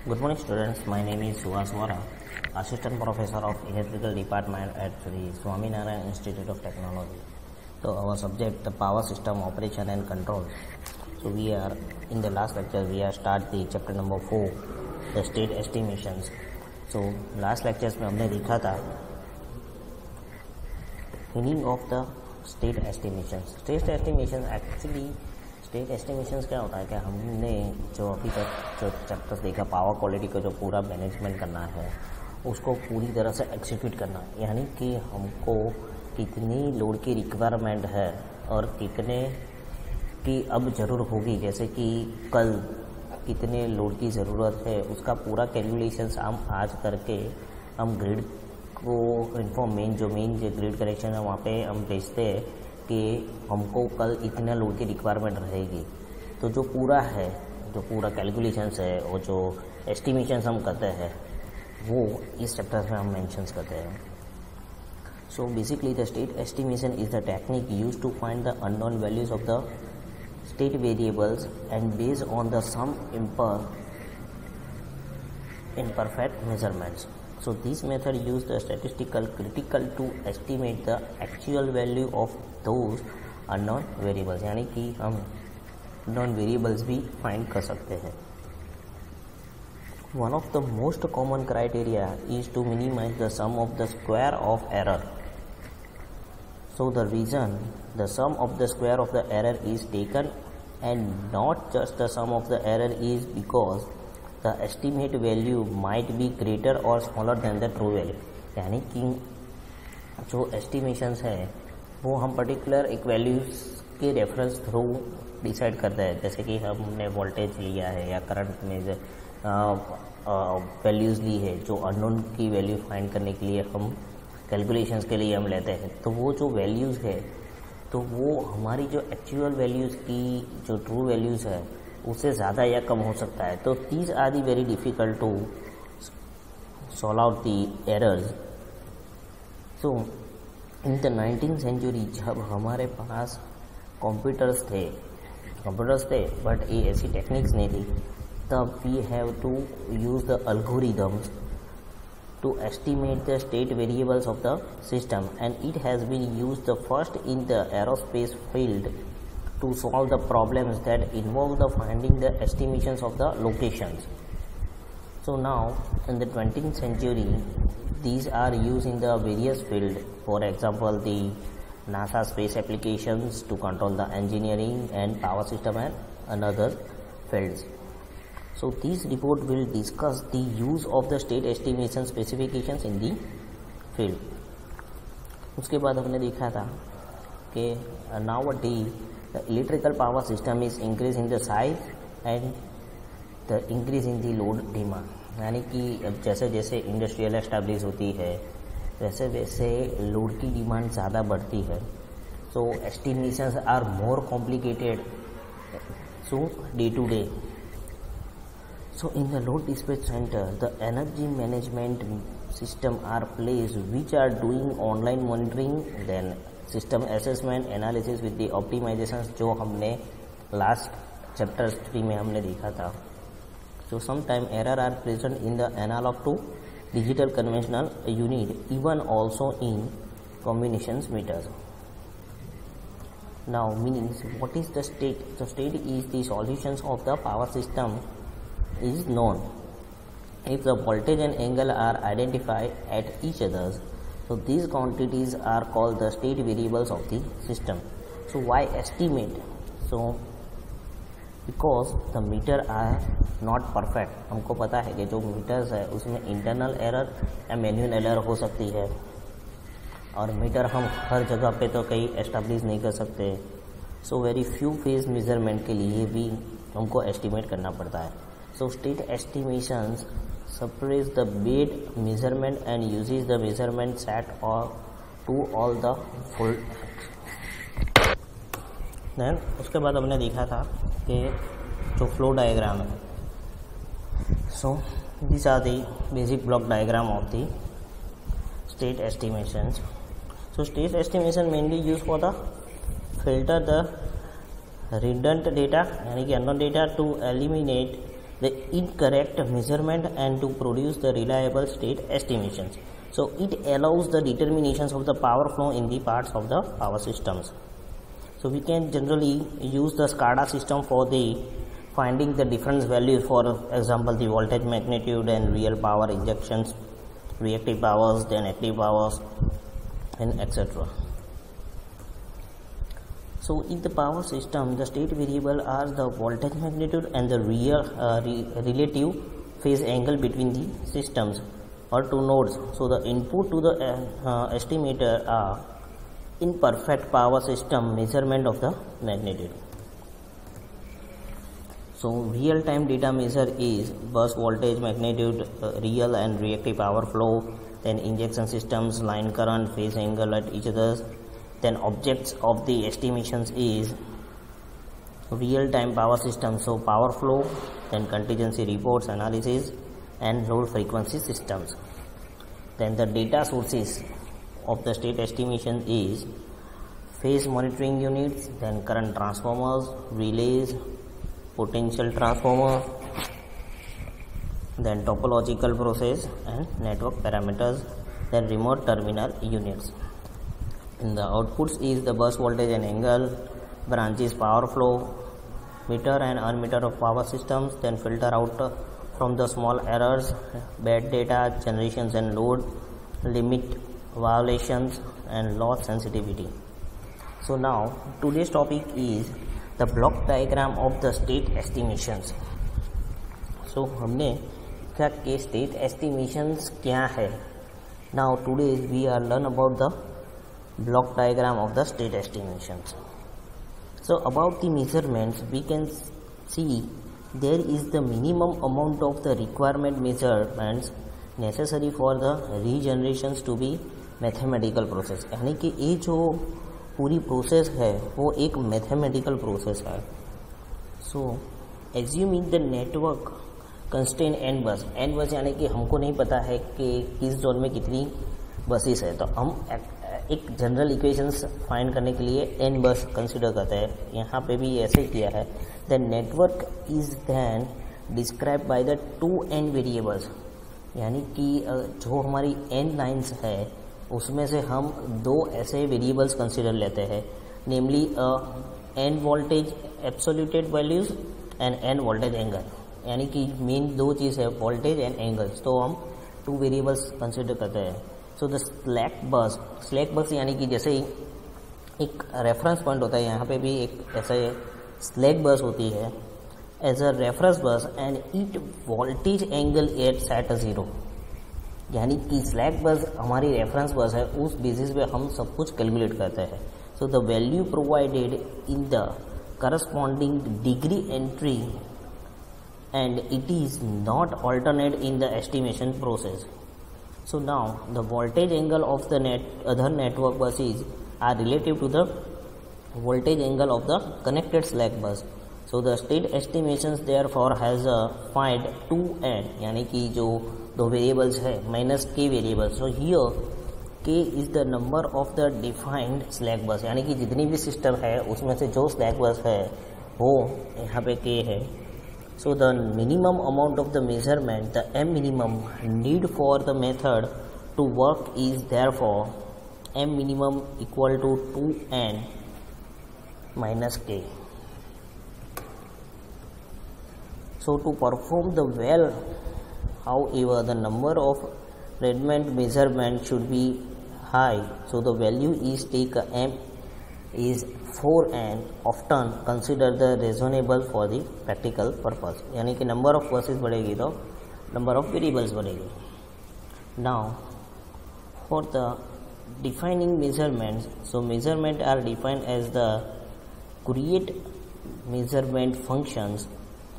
Good morning students, my name is Suhas Vora, Assistant Professor of Electrical Department at the Swaminarayan Institute of Technology. So our subject, the power system operation and control. So we are, in the last lecture, we are start the chapter number 4, the state estimations. So last lectures में हमने देखा था meaning of the state estimations. State estimations actually state estimations क्या होता है कि हमने जो अभी तक जो चैप्टर्स देखा पावर क्वालिटी का जो पूरा मैनेजमेंट करना है उसको पूरी तरह से एग्जीक्यूट करना है, यानी कि हमको कितनी लोड की रिक्वायरमेंट है और कितने की अब ज़रूर होगी, जैसे कि कल कितने लोड की ज़रूरत है उसका पूरा कैलकुलेशंस हम आज करके हम ग्रिड को मेन जो ग्रिड कनेक्शन है वहाँ पे हम भेजते हैं कि हमको कल इतना लोड की रिक्वायरमेंट रहेगी। तो जो पूरा कैलकुलेशंस है और जो एस्टिमेशंस हम करते हैं वो इस चैप्टर में हम मेंशंस करते हैं। So basically the state estimation is the technique used to find the unknown values of the state variables and based on the some imperfect measurements. So this method use the statistical critical to estimate the actual value of those unknown variables, यानी कि हम unknown variables भी find कर सकते हैं। One of the most common criteria is to minimize the sum of the square of error. So the reason the sum of the square of the error is taken and not just the sum of the error is because the estimate value might be greater or smaller than the true value, यानी कि जो estimations है वो हम particular एक values के reference through decide करते हैं, जैसे कि हमने वोल्टेज लिया है या करंट में वैल्यूज़ ली है जो अननोन की वैल्यू फाइंड करने के लिए हम कैलकुलेशंस के लिए हम लेते हैं। तो वो जो वैल्यूज़ है तो वो हमारी जो एक्चुअल वैल्यूज़ की जो ट्रू वैल्यूज़ है उससे ज़्यादा या कम हो सकता है। तो these are the very difficult to solve out the errors. So in the 19th century जब हमारे पास कंप्यूटर्स थे बट ये ऐसी टेक्निक्स नहीं थी, तब we have to use the algorithms to estimate the state variables of the system, and it has been used the first in the aerospace field to solve the problems that involve the finding the estimations of the locations. So now in the 20th century these are used in the various fields, for example the NASA space applications to control the engineering and power system and another fields. So this report will discuss the use of the state estimation specifications in the field. उसके बाद हमने देखा था कि nowadays the electrical power system is increasing the size and the increase in the load demand, यानी कि जैसे जैसे इंडस्ट्रियल एस्टैब्लिश होती है वैसे वैसे लोड की डिमांड ज़्यादा बढ़ती है। So estimations are more complicated so day to day. So in the load dispatch center, the energy management system are placed which are doing online monitoring, then system assessment, analysis with the optimizations जो हमने last chapter 3 में हमने देखा था। So sometime error are present in the analog to digital conventional unit, even also in combinations meters. Now meanings, what is the state? The state is the solutions of the power system is known if the voltage and angle are identified at each other. So these quantities are called the state variables of the system. So why estimate? So because the meter are not perfect. हमको पता है कि जो metres है उसमें internal error या manual error हो सकती है और मीटर हम हर जगह पे तो कहीं एस्टैब्लिश नहीं कर सकते। So very few phase measurement के लिए भी हमको एस्टिमेट करना पड़ता है। So state estimations separates the bed measurement and uses the measurement set or to all the full. Then उसके बाद हमने देखा था कि जो फ्लो डायग्राम है, so these are the basic block diagram of the state estimations. So state estimation mainly used for the filter the redundant data यानी कि unknown data to eliminate the incorrect measurement and to produce the reliable state estimations. So it allows the determinations of the power flow in the parts of the power systems. So we can generally use the SCADA system for the finding the difference values, for example the voltage magnitude and real power injections, reactive powers, then active powers, and etc. So in the power system, the state variable are the voltage magnitude and the real relative phase angle between the systems or two nodes. So the input to the estimator are imperfect power system measurement of the magnitude. So real-time data measure is bus voltage magnitude, real and reactive power flow, then injection systems, line current, phase angle at each other. Then objects of the estimations is real-time power system, so power flow, then contingency reports, analysis, and load frequency systems. Then the data sources of the state estimation is phase monitoring units, then current transformers, relays, potential transformer, then topological process and network parameters, then remote terminal units. In the outputs is the bus voltage and angle, branches power flow, meter and ammeter of power systems, then filter out from the small errors, bad data, generations and load, limit violations and loss sensitivity. So now today's topic is the block diagram of the state estimations. So हमने क्या कि state estimations क्या है. Now today we are learn about the block diagram of the state estimations. So about the measurements, we can see there is the minimum amount of the requirement measurements necessary for the regenerations to be mathematical process. यानी कि ये जो पूरी process है वो एक mathematical process है. So assuming the network constraint N bus. N bus यानी कि हमको नहीं पता है कि किस जोन में कितनी बसेस है, तो हम एक जनरल इक्वेशंस फाइंड करने के लिए एन बस कंसिडर करते हैं. यहाँ पे भी ऐसे ही किया है. The network is then describe by the 2n variables, यानी कि जो हमारी n लाइन्स है उसमें से हम दो ऐसे वेरिएबल्स कंसिडर लेते हैं, namely n voltage absoluted values and n voltage angle. यानी कि मेन दो चीज़ है वोल्टेज एंड एंगल्स, तो हम टू वेरिएबल्स कंसिडर करते हैं. सो द स्लैक बस यानी कि जैसे एक रेफरेंस पॉइंट होता है, यहाँ पे भी एक ऐसे स्लैक बस होती है as a reference bus and it voltage angle at set 0. यानी कि स्लैक बस हमारी रेफरेंस बस है, उस बेसिस पे हम सब कुछ कैलकुलेट करते हैं. So the value provided in the corresponding degree entry and it is not alternate in the estimation process. So now the voltage angle of the other network buses are relative to the voltage angle of the connected slack bus. So the state estimations therefore has a find 2n, यानी कि जो दो variables है minus k variables. So here k is the number of the defined slack bus, यानी कि जितनी भी system है उसमें से जो slack bus है वो यहाँ पे k है. So the minimum amount of the measurement, the m minimum need for the method to work is therefore m minimum equal to 2n minus k. So to perform the well, however, the number of Redmond measurement should be high. So the value is take m is 4n often consider the reasonable for the practical purpose. यानी कि number of buses बढ़ेगी तो number of variables बढ़ेगी. Now for the defining measurements, so measurement are defined as the create measurement functions,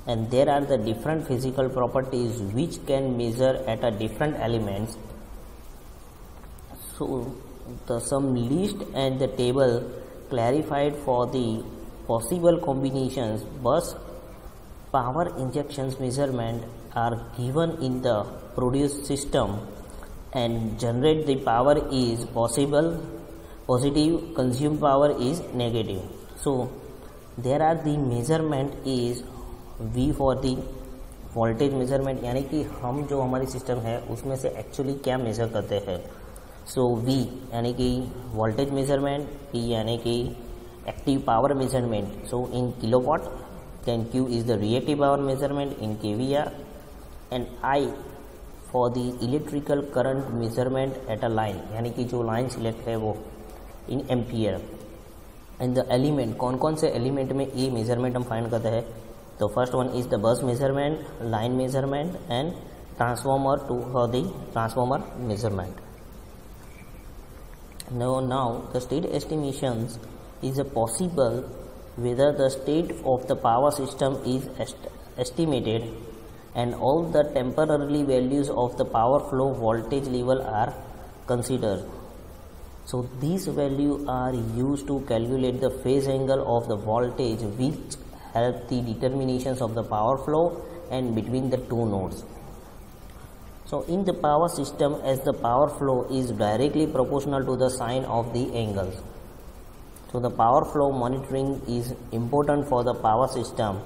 and there are the different physical properties which can measure at a different elements. So the some list and the table clarified for the possible combinations bus power injections measurement are given in the produced system and generate the power is positive, consumed power is negative. So there are the measurement is V for the voltage measurement यानी कि हम जो हमारी system है उसमें से actually क्या measure करते हैं। सो वी यानी कि वोल्टेज मेजरमेंट, पी यानी कि active power measurement so in kilowatt, then Q is the reactive power measurement in KVAR, and I for the electrical current measurement at a line यानी कि जो line select है वो in ampere. And the element, कौन कौन से element में ये मेजरमेंट हम फाइंड करते हैं, तो first one is the bus measurement, line measurement and transformer to for the transformer measurement. Now the state estimations is possible whether the state of the power system is estimated and all the temporary values of the power flow voltage level are considered. So these values are used to calculate the phase angle of the voltage which help the determinations of the power flow and between the two nodes. So in the power system, as the power flow is directly proportional to the sine of the angles. So the power flow monitoring is important for the power system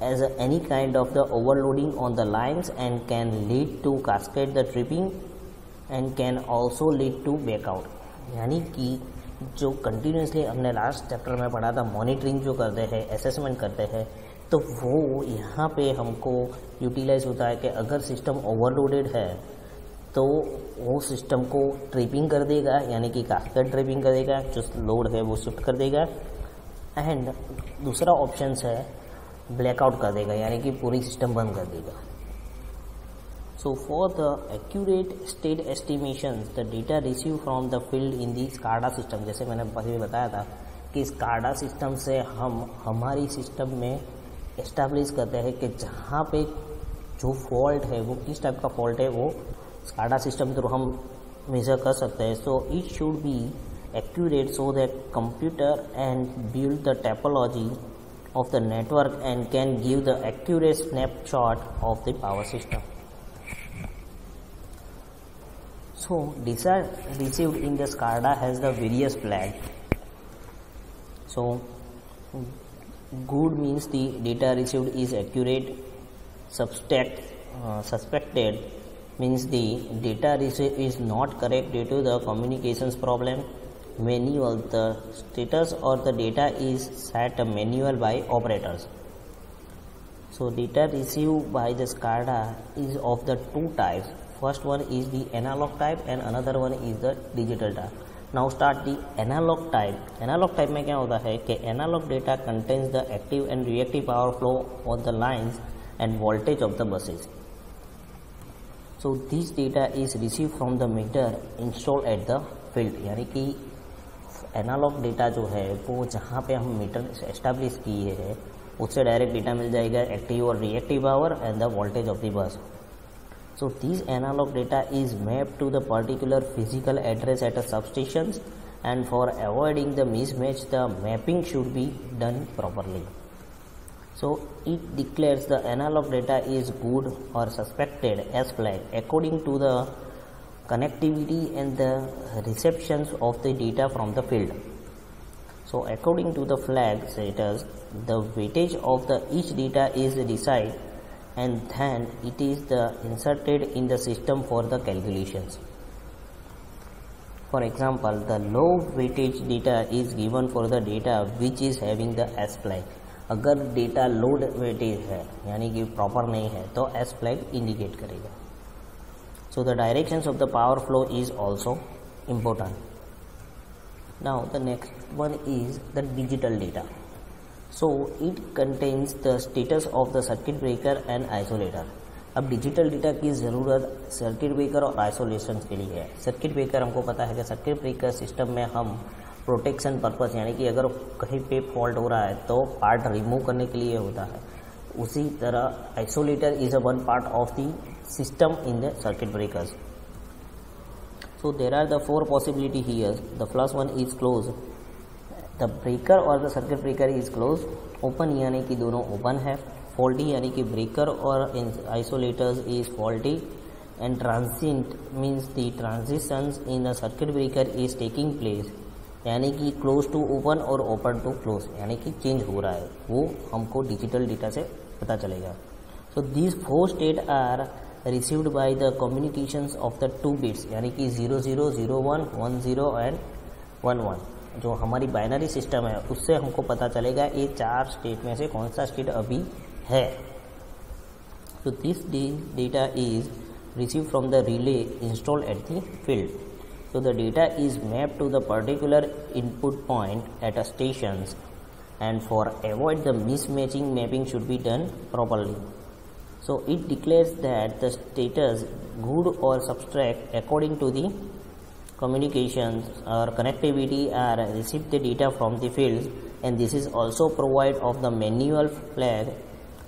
as any kind of the overloading on the lines and can lead to cascade the tripping and can also lead to blackout. यानी कि जो continuously हमने last chapter में पढ़ा था, monitoring जो करते हैं, असेसमेंट करते हैं, तो वो यहाँ पे हमको यूटिलाइज होता है कि अगर सिस्टम ओवरलोडेड है तो वो सिस्टम को ट्रिपिंग कर देगा यानी कि कास्केड ट्रिपिंग कर देगा, जो लोड है वो शिफ्ट कर देगा, एंड दूसरा ऑप्शन है ब्लैकआउट कर देगा यानी कि पूरी सिस्टम बंद कर देगा। So for the accurate state estimations, the data received from the field in the SCADA system, जैसे मैंने पहले बताया था कि SCADA सिस्टम से हम हमारी सिस्टम में एस्टैब्लिश करते हैं कि जहाँ पे जो फॉल्ट है वो किस टाइप का फॉल्ट है वो SCADA सिस्टम थ्रू हम मेजर कर सकते हैं। So it should be accurate so that computer and build the topology of the network and can give the accurate snapshot of the power system. So data received in the SCADA has the various flags. So good means the data received is accurate. Suspected means the data received is not correct due to the communications problem. Manual, the status or the data is set manual by operators. So data received by the SCADA is of the two types. First one is the analog type and another one is the digital type. Now start the analog type. Analog type में क्या होता है कि analog data contains the active and reactive power flow on the lines and voltage of the buses. So this data is received from the meter installed at the field. यानी कि analogue data जो है वो जहाँ पे हम metre establish किए हैं उससे डायरेक्ट डेटा मिल जाएगा, एक्टिव और reactive power and the voltage of the bus. So this analog data is mapped to the particular physical address at a substations, and for avoiding the mismatch the mapping should be done properly. So it declares the analog data is good or suspected as flag according to the connectivity and the receptions of the data from the field. So according to the flag status, the weightage of the each data is decided and then it is inserted in the system for the calculations. For example, the low weightage data is given for the data which is having the S flag. अगर data load weightage है यानी कि proper नहीं है तो S flag indicate करेगा. So the directions of the power flow is also important. Now the next one is the digital data. So it contains the status of the circuit breaker and isolator. अब digital data की ज़रूरत circuit breaker और isolation के लिए है. Circuit breaker हमको पता है कि सर्किट ब्रेकर सिस्टम में हम प्रोटेक्शन पर्पस यानी कि अगर कहीं पे फॉल्ट हो रहा है तो पार्ट रिमूव करने के लिए होता है. उसी तरह isolator is a one part of the system in the circuit breakers. So there are the four possibility here. The first one is closed. The breaker or the circuit breaker is closed. Open यानी कि दोनों open है. Faulty यानी कि breaker और isolators is faulty. And transient means the transitions in the circuit breaker is taking place. यानी कि close to open और open to close यानी कि चेंज हो रहा है, वो हमको डिजिटल डेटा से पता चलेगा. So these 4 states are received by the communications of the 2 bits, यानी कि 00, 01, 10 and 11. जो हमारी बाइनरी सिस्टम है उससे हमको पता चलेगा ये 4 स्टेट में से कौन सा स्टेट अभी है. So this data is received from the relay installed at the field. So the data is mapped to the particular input point at a stations, and for avoid the mismatching, mapping should be done properly. So it declares that the status good or subtract according to the communications or connectivity are received the data from the fields, and this is also provide of the manual flag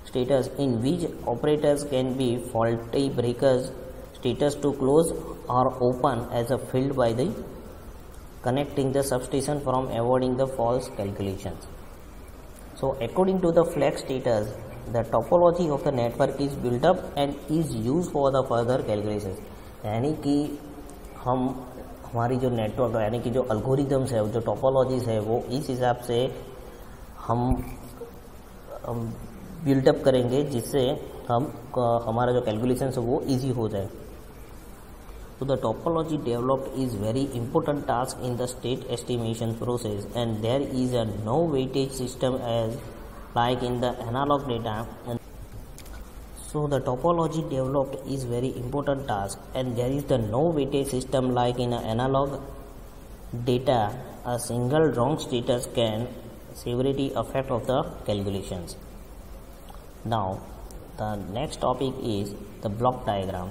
status in which operators can be faulty breakers status to close or open as a field by the connecting the substation from avoiding the false calculations. So according to the flag status, the topology of the network is built up and is used for the further calculations. यानी कि हम हमारी जो network यानी कि जो algorithms है, जो टोपोलॉजीज है, वो इस हिसाब से हम बिल्डअप करेंगे जिससे हम हमारा जो कैलकुलेशन है वो इजी हो जाए. So the topology developed is very important task in the state estimation process, and there is a no weightage system as like in the analog data. So the topology developed is very important task, and there is the no weightage system like in an analog data. A single wrong status can severely affect of the calculations. Now the next topic is the block diagram.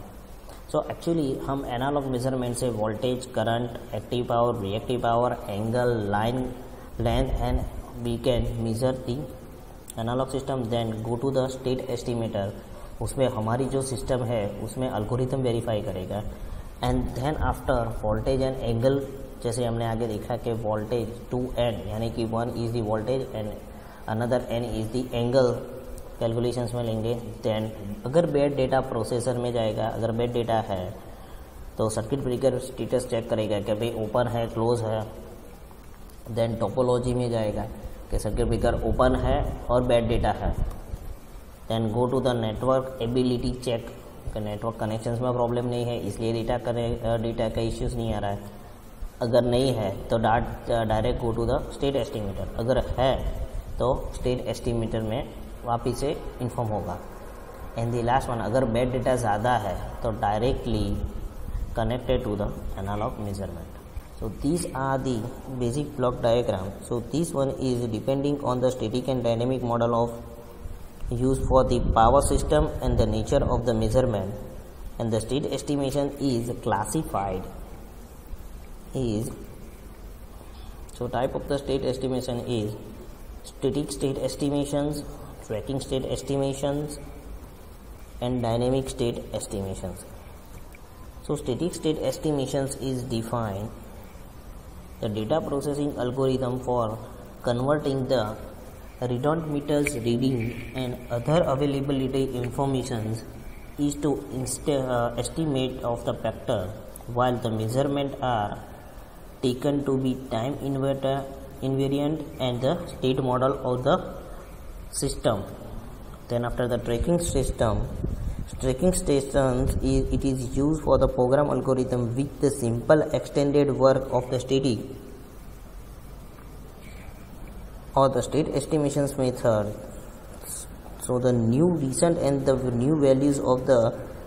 So actually हम analog measurement से voltage, current, active power, reactive power, angle, line length and we can measure the analog system. Then go to the state estimator. उसमें हमारी जो system है उसमें algorithm verify करेगा. And then after voltage and angle, जैसे हमने आगे देखा कि वोल्टेज 2n यानी कि 1 is the voltage and another n is the angle calculations में लेंगे. देन अगर बैड डेटा प्रोसेसर में जाएगा, अगर बैड डेटा है तो सर्किट ब्रेकर स्टेटस चेक करेगा कि भाई ओपन है, क्लोज है. देन टोपोलॉजी में जाएगा कि सर्किट ब्रेकर ओपन है और बैड डेटा है. Then go to the network ability check कि नेटवर्क कनेक्शंस में प्रॉब्लम नहीं है, इसलिए डेटा का इश्यूज नहीं आ रहा है. अगर नहीं है तो direct go to the state estimator. अगर है तो स्टेट एस्टिमेटर में वापिस से इन्फॉर्म होगा. एंड द लास्ट वन, अगर बैड डेटा ज़्यादा है तो directly connected to the analog measurement. So these are the basic block diagram. So this one is depending on the static and dynamic model of use for the power system and the nature of the measurement. And the state estimation is classified is so type of the state estimation is static state estimations, tracking state estimations and dynamic state estimations. So static state estimations is defined the data processing algorithm for converting the readount meters reading and other availability informations is to estimate of the factor while the measurement are taken to be time invariant and the state model of the system. Then after the tracking stations it is used for the program algorithm with the simple extended work of the static or the state estimations method. So the new recent and the new values of the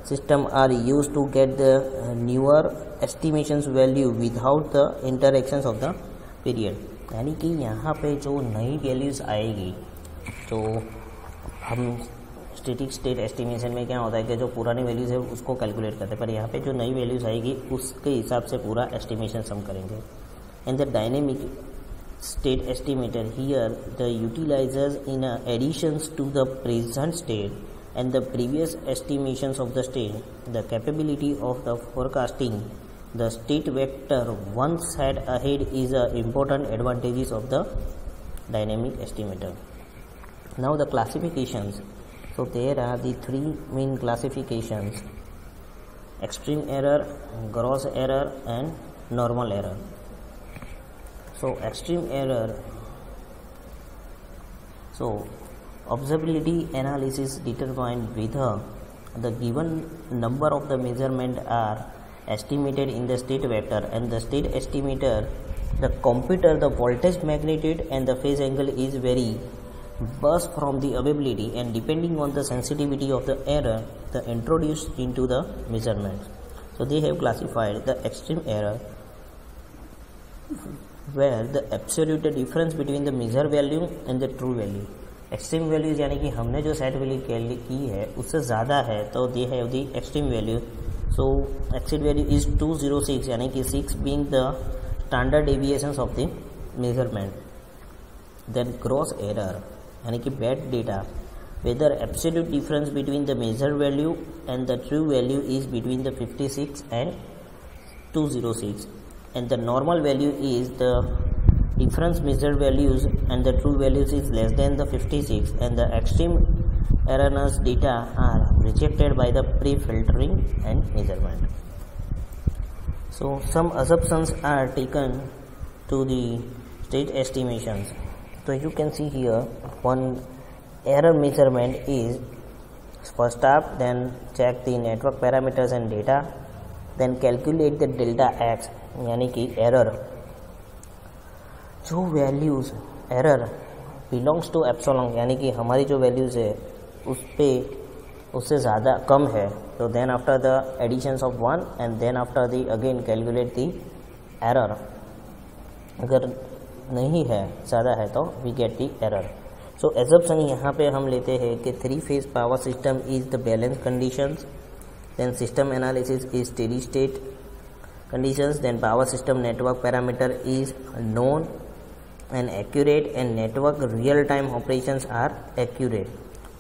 system are used to get the newer estimations value without the interactions of the period. यानी कि यहाँ पे जो नई values आएगी तो हम static state estimation में क्या होता है कि जो पुरानी वैल्यूज़ है उसको कैलकुलेट करते हैं, पर यहाँ पे जो नई वैल्यूज़ आएगी उसके हिसाब से पूरा एस्टिमेशन हम करेंगे. And the dynamic state estimator, here the utilizes in additions to the present state and the previous estimations of the state, the capability of the forecasting the state vector one set ahead is important advantages of the dynamic estimator. Now the classifications. So there are the three main classifications: extreme error, gross error and normal error. So extreme error, so Observability analysis determines whether the given number of the measurement are estimated in the state vector, and the state estimator, the computer, the voltage magnitude and the phase angle is vary burst from the availability and depending on the sensitivity of the error the introduced into the measurement. So they have classified the extreme error, where the absolute difference between the measure value and the true value. Extreme values यानी कि हमने जो set value की है उससे ज़्यादा है तो they have the extreme value. So exit value is 206 यानी कि 6 being the standard deviations of the measurement. Then gross error यानी कि bad data, whether absolute difference between the measured value and the true value is between the 56 and 206, and the normal value is the difference measured values and the true values is less than the 56, and the extreme erroneous data are rejected by the pre-filtering and measurement. So some assumptions are taken to the state estimations. So you can see here one error measurement is first up, then check the network parameters and data, then calculate the delta x यानी कि error. जो values error belongs to epsilon यानी कि हमारी जो values है उस पे उससे ज़्यादा कम है तो then after the additions of 1 and then after the again calculate the error. अगर नहीं है ज़्यादा है तो we get the error. So assumption यहाँ पे हम लेते हैं कि 3 phase power system is the balance conditions, then system analysis is steady state conditions, then power system network parameter is known and accurate, and network real time operations are accurate.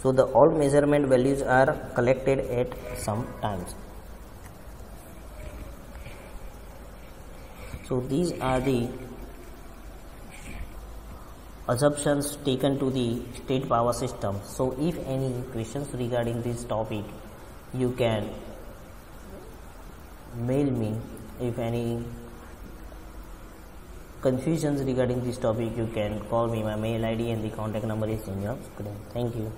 So the all measurement values are collected at some times. So these are the assumptions taken to the state power system. So if any questions regarding this topic, you can mail me. If any confusions regarding this topic, you can call me. My mail ID and the contact number is in your screen. Thank you.